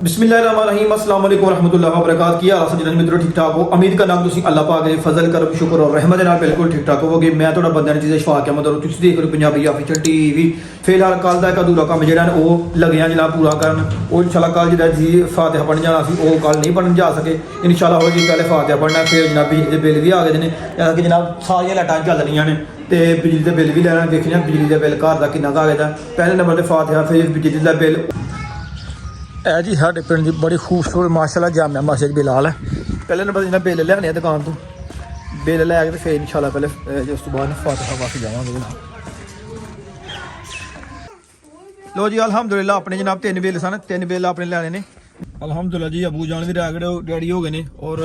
बिस्मिल्लाहिर्रहमानिर्रहीम अस्सलाम वालेकुम रहमतुल्लाहि व बरकातहू। की हाल सज्जन मित्रों, ठीक ठाक हो? उम्मीद करना तुम अल्लाह पाक के फजल करम शुक्र और रहमत नाल बिल्कुल ठीक ठाक होवोगे। मैं थोड़ा बंदा ने चीज़ शफाक अहमद और तुम देख रहे हो पंजाबी ऑफिशियल टीवी। फिलहाल कल का एक अधूरा काम जो वो लगे जनाब पूरा करन। वो इंशाल्लाह कल जो जी फातिहा पढ़न जाना सी वो कल नहीं पढ़न जा सके। इंशाल्लाह हो जी पहले फातिहा पढ़ना, फिर जनाब बिजली के बिल भी आ गए हैं कि जनाब सारिया लाइटां चल रही ने तो बिजली के बिल भी लैना। देखने बिजली का बिल घर का कितना आ गया। पहले नंबर पर फातिहा, फिर बिजली का बिल। है जी साढ़े पिंड की बड़ी खूबसूरत माशाल्लाह जामिया मस्जिद बिलाल है। पहले नंबर जिन्हें बिल लिया दुकान तो बिल लैके फिर इंशाल्लाह पहले उस तो बाद फातिहा वापस जावांगे जनाब। लो जी अल्हम्दुलिल्लाह अपने जनाब 3 बिल सन, 3 बिल अपने लैने ने अल्हम्दुलिल्लाह जी। अबू जान भी रेडी हो गए ने और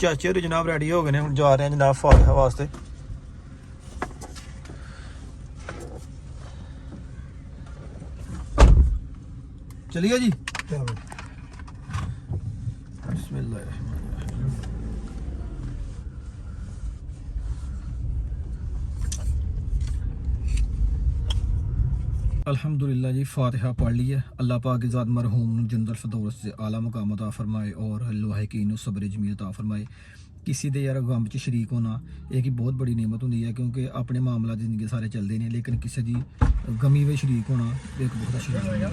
चाचे होर जनाब रेडी हो गए ने। जा रहे हैं जनाब फातिहा वास्ते। चलिए जी। अल्हम्दुलिल्लाह जी फातिहा पढ़ ली है। अल्लाह पाक की ज़ात मरहूम जन्नतुल फिरदौस से आला मकाम अता फरमाए और लाहिकीन सब्र जमील अता फरमाए। किसी दे यार गम च शरीक होना एक ही बहुत बड़ी नेमत होंगी है, क्योंकि अपने मामला जिंदगी सारे चलते हैं, लेकिन किसी की गमी में शरीक होना एक बहुत अच्छी गल है।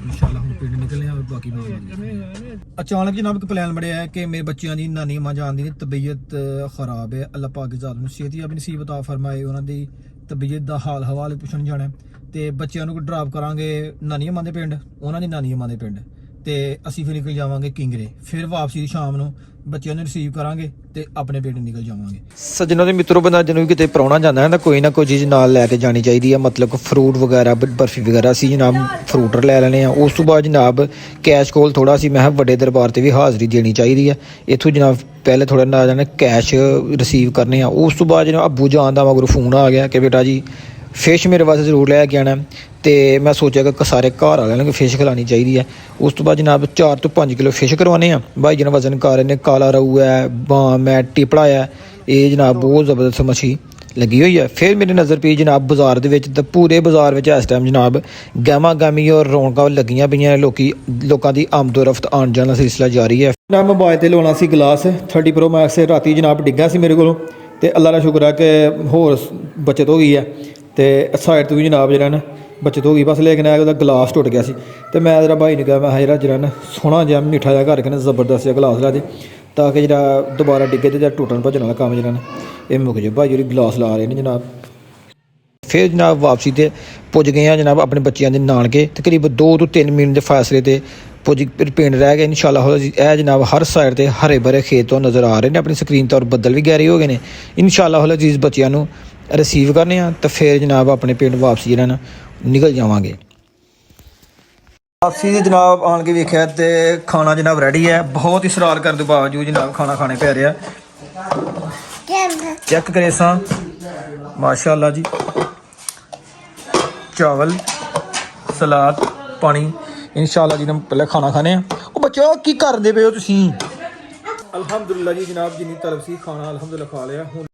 इंशाल्लाह हम पिंड निकलने और बाकी मामला। अचानक जनाब एक प्लान बढ़िया है कि मेरे बच्चों की नानी अम्मा जान दी तबीयत खराब है। अल्लाह पाक की ज़ात सेहत भी नसीब अता फरमाए। उन्होंने तबीयत का हाल हवाल पुछण जाना तो बच्चों को ड्रॉप करांगे नानी अम्मा के पिंड, उन्होंने नानी अम्मा के पिंड तो असी फिर निकल जावांगे किंगरे। फिर वापसी शाम को बच्चों ने रिसीव करांगे तो अपने पिंड निकल जावांगे। सज्जनों के मित्रों, बंदा जिन्होंने कितने प्राहुणा जाता है ना कोई चीज़ नाल लैके जानी चाहिए है, मतलब फ्रूट वगैरह बर्फी वगैरह असी जनाब फ्रूट लै लैने। उस तो बाद जनाब कैश कोल थोड़ा सी मैं वड्डे दरबार से भी हाज़री देनी चाहिए है। इत्थों जनाब पहले थोड़ा ना जाने कैश रिसीव करने। उस तो बाद जनाब अबू जान का मगर फोन आ गया कि बेटा जी फिश मेरे वास्ते जरूर लैके आना। तो मैं सोचा कि सारे घर वाले को फिश खिलानी चाहिए है। उस तो बाद जनाब 4 तो 5 किलो फिश करवाने भाई जनाब वजन कर रहे हैं। काला रहू है, बाम है, टिपड़ा है, ये जनाब बहुत ज़बरदस्त मछली लगी हुई है। फिर मेरी नज़र पई जनाब बाजार के पूरे बाजार में इस टाइम जनाब गहमा गहमी और रौनक लगियां पईयां। लोगों की आमदोरफ्त आन जाने का सिलसिला जारी है। जनाब मोबाइल से लाना सी गिलास 30 प्रो मैक्स राती जनाब डिग्गा सी मेरे को, अल्लाह का शुक्र है कि होर बचत हो गई है। तो साइड तो भी जनाब जरा ना बचत हो गई, बस लेकिन है गिलास टुट गया सी। तो मैं जरा भाई ने कहा मैं जरा जरा ना सोहना जहा मिठा जहा करके ना जबरदस्त जहा गिलास ला दे ताकि जरा दोबारा डिगे तो टुटन भजन वाला काम जरा ना ये मुक जाए। भाई जी गिलास ला रहे हैं जनाब। फिर जनाब वापसी ते पुज गए हैं जनाब अपने बच्चों के नानके। तकरीबन 2 तो 3 मिनट के फासले ते पुज पिंड रह गए इंशाल्लाह। यह जनाब हर साइड से हरे भरे खेत तो नज़र आ रहे हैं अपनी स्क्रीन तो, और बदल भी गहरे हो गए हैं। इंशाल्लाह अजीज बच्चों रिसीव करने तो फिर जनाब अपने पिंड वापसी जरा निकल जावांगे। वापसी जनाब आन के वेख्या तो खाना जनाब रेडी है। बहुत इसरार करने के बावजूद जनाब खाना खाने पै रहा। चेक करे सा माशाअल्लाह जी, चावल सलाद पानी इंशाल्लाह जी। पहले खाना खाने बच्चों की करते पे हो तुसी? अल्हम्दुलिल्लाह जी जनाब जिन्नी तरफ सी खाना अल्हम्दुलिल्लाह खा लिया। हुण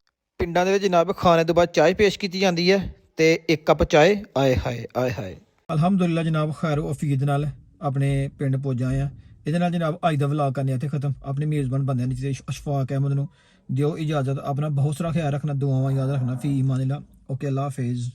पिंडां दे विच जनाब खाने तो बाद चाय पेश की जाती है तो 1 कप चाय आए हाय आए हाय। अल्हम्दुलिल्लाह जनाब खैर वफीद नाल अपने पिंड पुज आए हैं। ये जनाब अज का व्लॉग करने इत्थे खत्म। अपने मेज़बान बंदे अशफाक अहमद नूं दिओ इजाज़त। अपना बहुत सारा ख्याल रखना, दुआवां याद रखना। फी ईमान अल्लाह। ओके अल्लाह हाफिज़।